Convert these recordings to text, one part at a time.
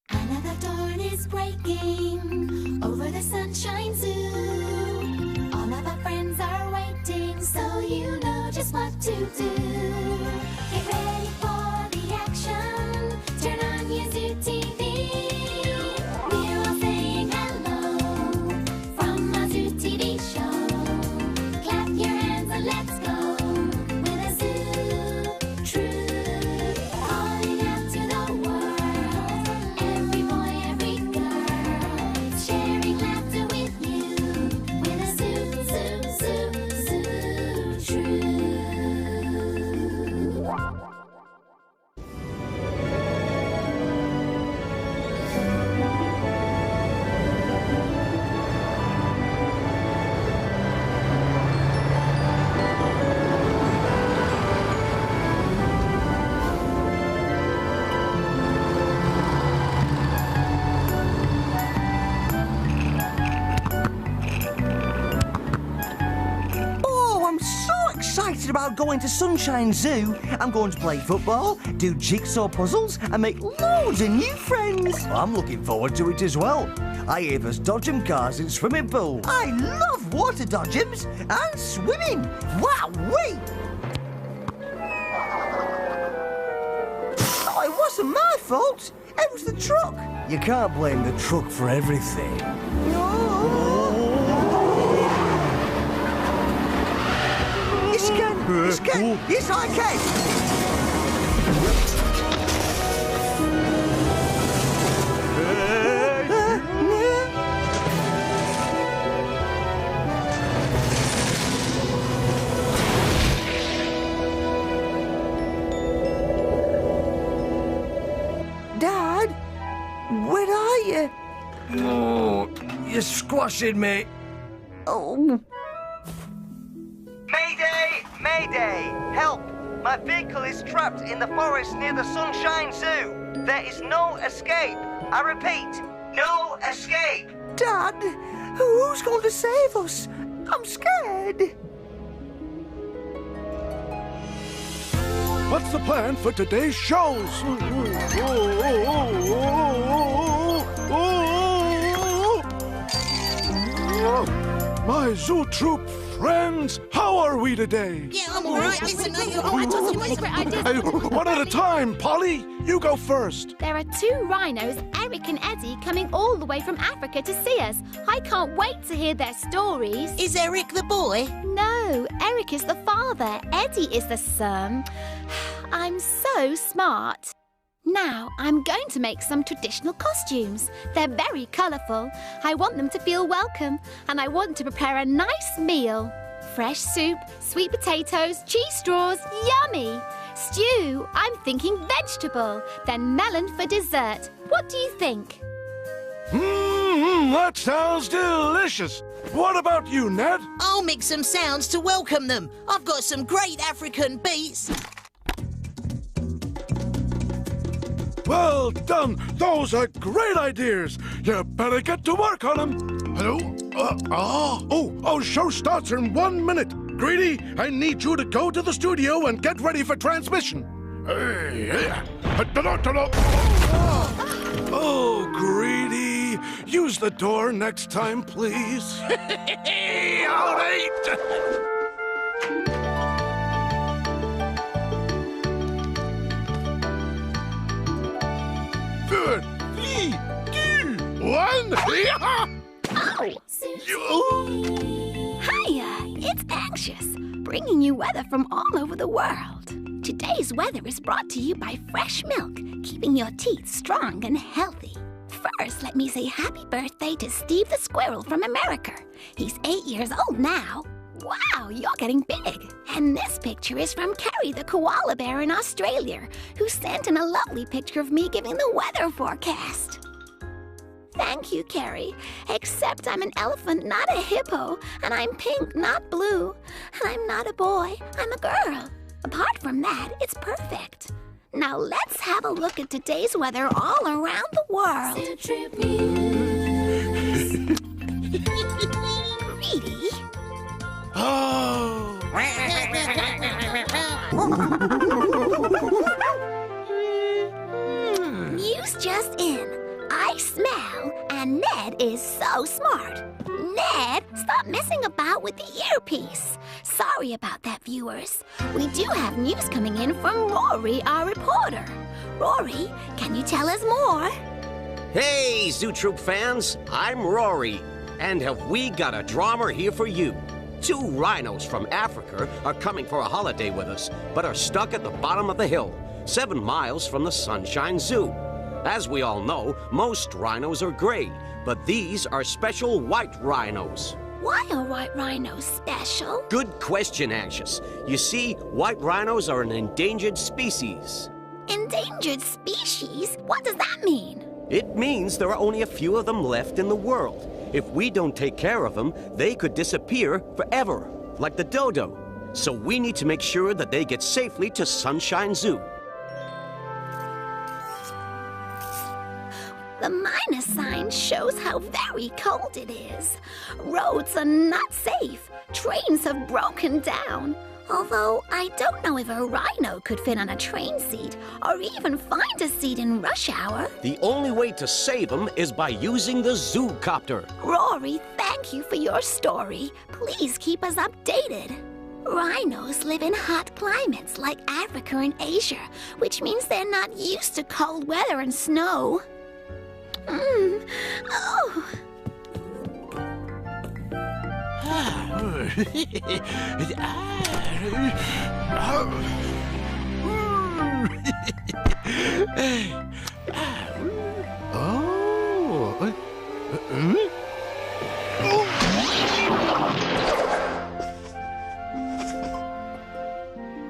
Another dawn is breaking over the Sunshine Zoo. All of our friends are waiting, so you know just what to do. Get ready for the action. Turn on your Zoo TV. We're all saying hello from our Zoo TV show. Clap your hands and let's go with a zoo troop. Calling out to the world. Every boy, every girl. Sharing laughter with you. With a zoo troop. Oh, I'm so excited about going to Sunshine Zoo. I'm going to play football, do jigsaw puzzles, and make loads of new friends. I'm looking forward to it as well. I hear there's dodgem cars in swimming pool. I love water dodgems and swimming. Wow-wee! Oh, it wasn't my fault. It was the truck. You can't blame the truck for everything. Yes, I can. Yes, I can. Yes, I can. Dad, where are you? Oh, you're squashing me. Oh. Mayday! Mayday! Help! My vehicle is trapped in the forest near the Sunshine Zoo. There is no escape. I repeat, no escape. Dad, who's going to save us? I'm scared. What's the plan for today's shows? My zoo troop friends, how are we today? Yeah, I'm all right. Listen, I told you my great ideas. Hey, one at a time, Polly. You go first. There are 2 rhinos, Eric and Eddie, coming all the way from Africa to see us. I can't wait to hear their stories. Is Eric the boy? No, Eric is the father. Eddie is the son. I'm so smart. Now, I'm going to make some traditional costumes. They're very colourful. I want them to feel welcome, and I want to prepare a nice meal. Fresh soup, sweet potatoes, cheese straws, yummy! Stew, I'm thinking vegetable, then melon for dessert. What do you think? That sounds delicious. What about you, Ned? I'll make some sounds to welcome them. I've got some great African beats. Well done. Those are great ideas. You better get to work on them. Hello? Show starts in 1 minute. Greedy, I need you to go to the studio and get ready for transmission. Oh, Greedy. Use the door next time, please. All right. Good. 3, 2, 1. Hiya, it's Anxious, bringing you weather from all over the world. Today's weather is brought to you by fresh milk, keeping your teeth strong and healthy. First, let me say happy birthday to Steve the Squirrel from America. He's 8 years old now. Wow, you're getting big. And this picture is from Carrie the koala bear in Australia, who sent in a lovely picture of me giving the weather forecast. Thank you, Carrie. Except I'm an elephant, not a hippo, and I'm pink, not blue. And I'm not a boy, I'm a girl. Apart from that, it's perfect. Now let's have a look at today's weather all around the world. Greedy? Oh! News just in. I smell, and Ned is so smart. Ned, stop messing about with the earpiece. Sorry about that, viewers. We do have news coming in from Rory, our reporter. Rory, can you tell us more? Hey, Zoo Troop fans, I'm Rory, and have we got a drama here for you. 2 rhinos from Africa are coming for a holiday with us, but are stuck at the bottom of the hill, 7 miles from the Sunshine Zoo. As we all know, most rhinos are gray, but these are special white rhinos. Why are white rhinos special? Good question, Anxious. You see, white rhinos are an endangered species. Endangered species? What does that mean? It means there are only a few of them left in the world. If we don't take care of them, they could disappear forever, like the dodo. So we need to make sure that they get safely to Sunshine Zoo. The minus sign shows how very cold it is. Roads are not safe. Trains have broken down. Although I don't know if a rhino could fit on a train seat or even find a seat in rush hour. The only way to save them is by using the Zoocopter. Rory, thank you for your story. Please keep us updated. Rhinos live in hot climates like Africa and Asia, which means they're not used to cold weather and snow. Oh.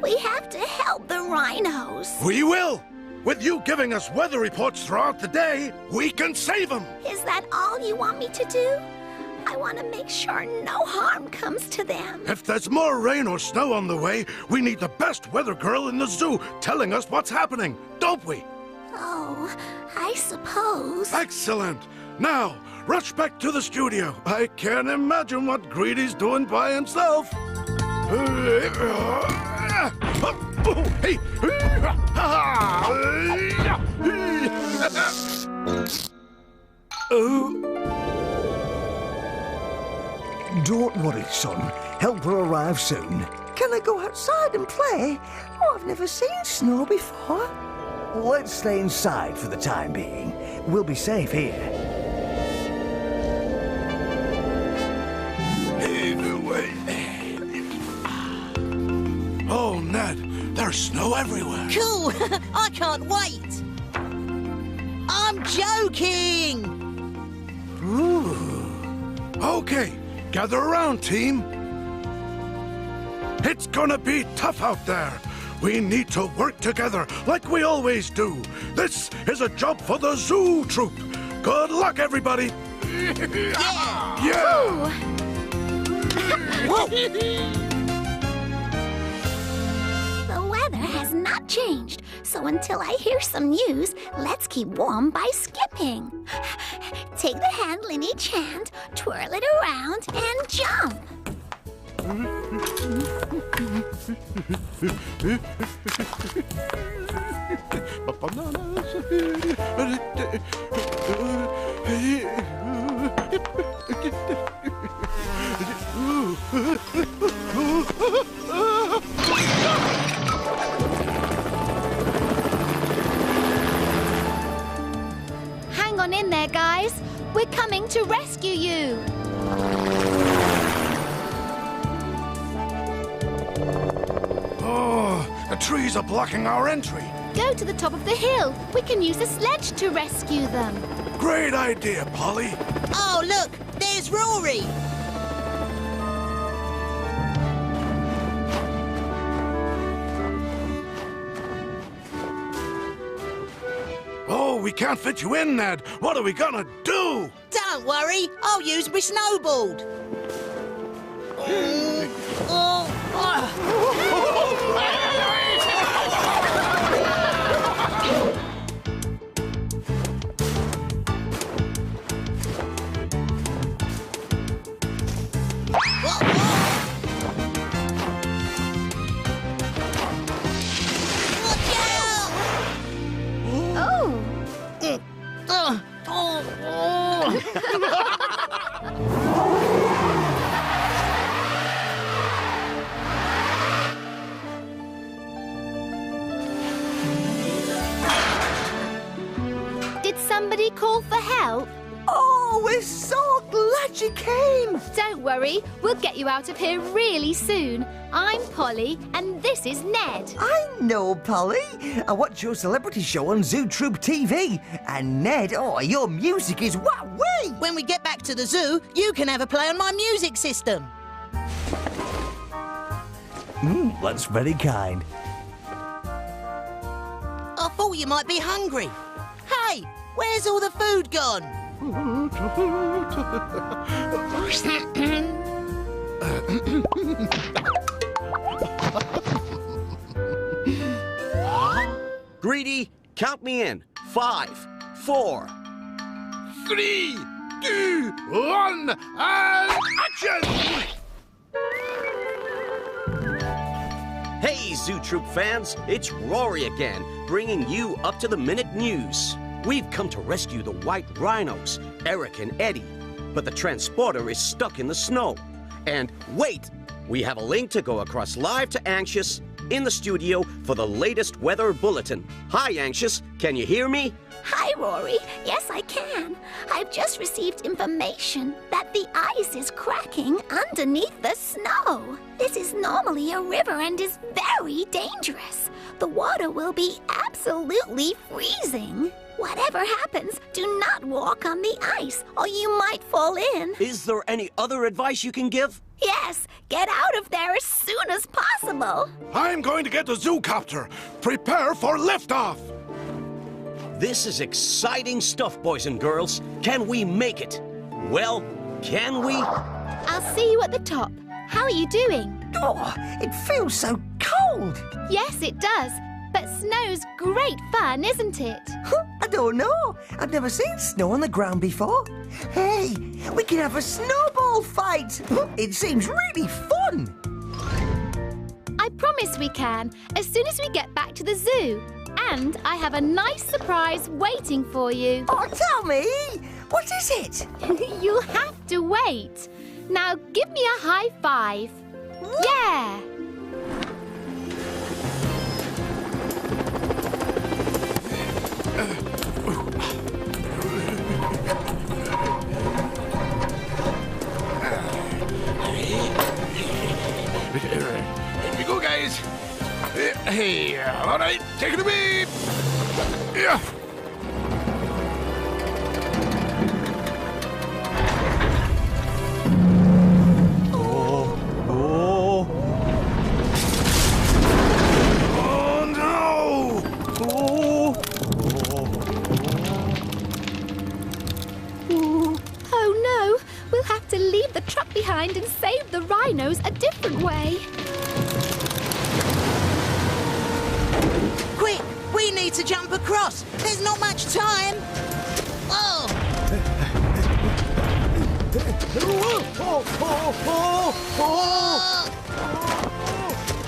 We have to help the rhinos. We will! With you giving us weather reports throughout the day, we can save them! Is that all you want me to do? I want to make sure no harm comes to them. If there's more rain or snow on the way, we need the best weather girl in the zoo telling us what's happening, don't we? Oh, I suppose. Excellent! Now, rush back to the studio. I can't imagine what Greedy's doing by himself. Hey! Don't worry, son. Help will arrive soon. Can I go outside and play? Oh, I've never seen snow before. Let's stay inside for the time being. We'll be safe here. Oh, Ned, there's snow everywhere. Cool! I can't wait! I'm joking! Okay, gather around, team. It's gonna be tough out there. We need to work together like we always do. This is a job for the Zoo Troop. Good luck, everybody. Yeah! Whoa! The weather has not changed, so until I hear some news, let's keep warm by skipping. Take the handle in each hand, twirl it around, and jump. Hang on in there, guys. We're coming to rescue you. Oh, the trees are blocking our entry. Go to the top of the hill. We can use a sledge to rescue them. Great idea, Polly. Oh, look! There's Rory! Oh, we can't fit you in, Ned. What are we gonna do? Don't worry, I'll use my snowboard. call for help? Oh, we're so glad you came. Don't worry, we'll get you out of here really soon. I'm Polly, and this is Ned. I know, Polly. I watch your celebrity show on Zoo Troop TV. And Ned, oh, your music is wah-wee. When we get back to the zoo, you can have a play on my music system. That's very kind. I thought you might be hungry. Hey, where's all the food gone? Greedy, count me in. 5, 4. 3, 2, 1, and action! Hey, Zoo Troop fans, it's Rory again, bringing you up-to-the-minute news. We've come to rescue the white rhinos, Eric and Eddie, but the transporter is stuck in the snow. And wait, we have a link to go across live to Anxious in the studio for the latest weather bulletin. Hi, Anxious, can you hear me? Hi, Rory. Yes, I can. I've just received information that the ice is cracking underneath the snow. This is normally a river and is very dangerous. The water will be absolutely freezing. Whatever happens, do not walk on the ice or you might fall in. Is there any other advice you can give? Yes, get out of there as soon as possible. I'm going to get the zoocopter. Prepare for liftoff. This is exciting stuff, boys and girls. Can we make it? Well, can we? I'll see you at the top. How are you doing? Oh, it feels so cold. Yes, it does. But snow's great fun, isn't it? I don't know. I've never seen snow on the ground before. Hey, we can have a snowball fight. It seems really fun. I promise we can, as soon as we get back to the zoo. And I have a nice surprise waiting for you. Oh, tell me. What is it? You'll have to wait. Now give me a high five. Yeah! Here we go, guys. Hey, all right, take it away. Yeah. Oh, no! Oh no! We'll have to leave the truck behind and save the rhinos a different way. Quick, we need to jump across. There's not much time. Oh!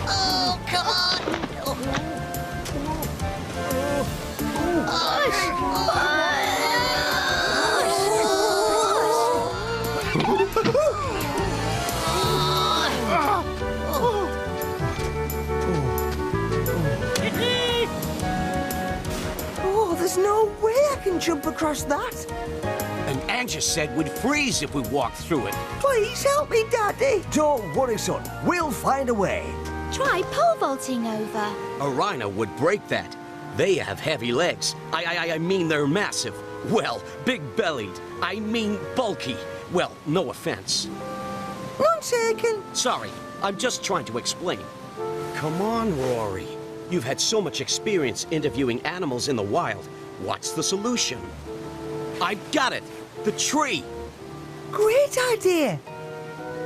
Oh, come on! Oh, there's no way I can jump across that. And Anxious said we'd freeze if we walked through it. Please help me, Daddy. Don't worry, son. We'll find a way. Try pole vaulting over. A rhino would break that. They have heavy legs. I mean they're massive. Well, big-bellied. I mean bulky. Well, no offense. None taken. Sorry, I'm just trying to explain. Come on, Rory. You've had so much experience interviewing animals in the wild. What's the solution? I've got it! The tree! Great idea.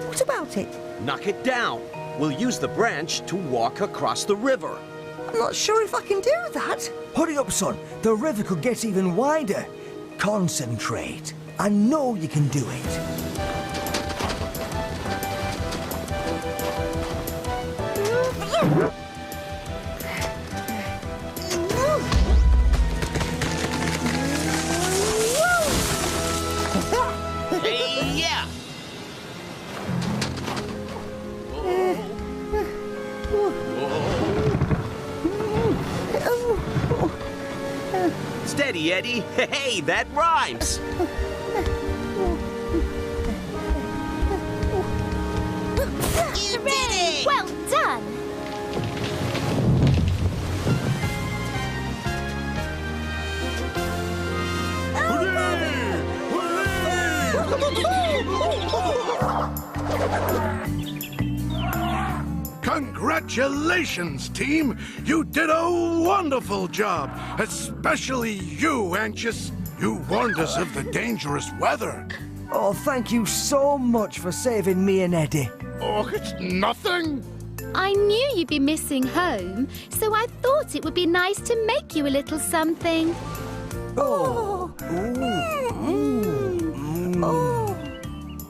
What about it? Knock it down. We'll use the branch to walk across the river. I'm not sure if I can do that. Hurry up, son. The river could get even wider. Concentrate. I know you can do it. Hey, yeah! Steady, Eddie. Hey, that rhymes. You did it! Well done! Congratulations, team! You did a wonderful job! Especially you, Anxious. You warned us of the dangerous weather. Oh, thank you so much for saving me and Eddie. Oh, it's nothing! I knew you'd be missing home, so I thought it would be nice to make you a little something. Oh.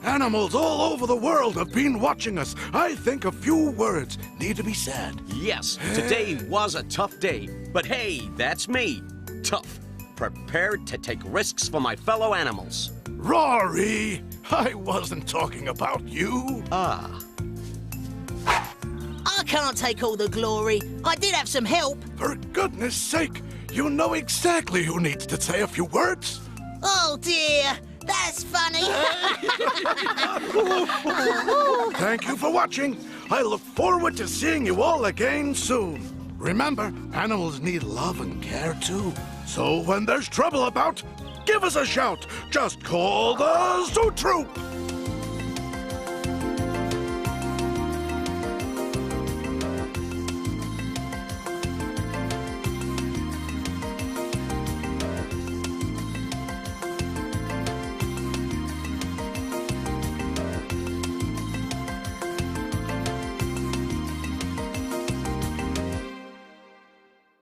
Animals all over the world have been watching us. I think a few words need to be said. Yes, today was a tough day. But hey, that's me. Tough. Prepared to take risks for my fellow animals. Rory, I wasn't talking about you. Ah. I can't take all the glory. I did have some help. For goodness sake, you know exactly who needs to say a few words. Oh dear, that's funny. Thank you for watching. I look forward to seeing you all again soon. Remember, animals need love and care too. So when there's trouble about, give us a shout. Just call the Zoo Troop.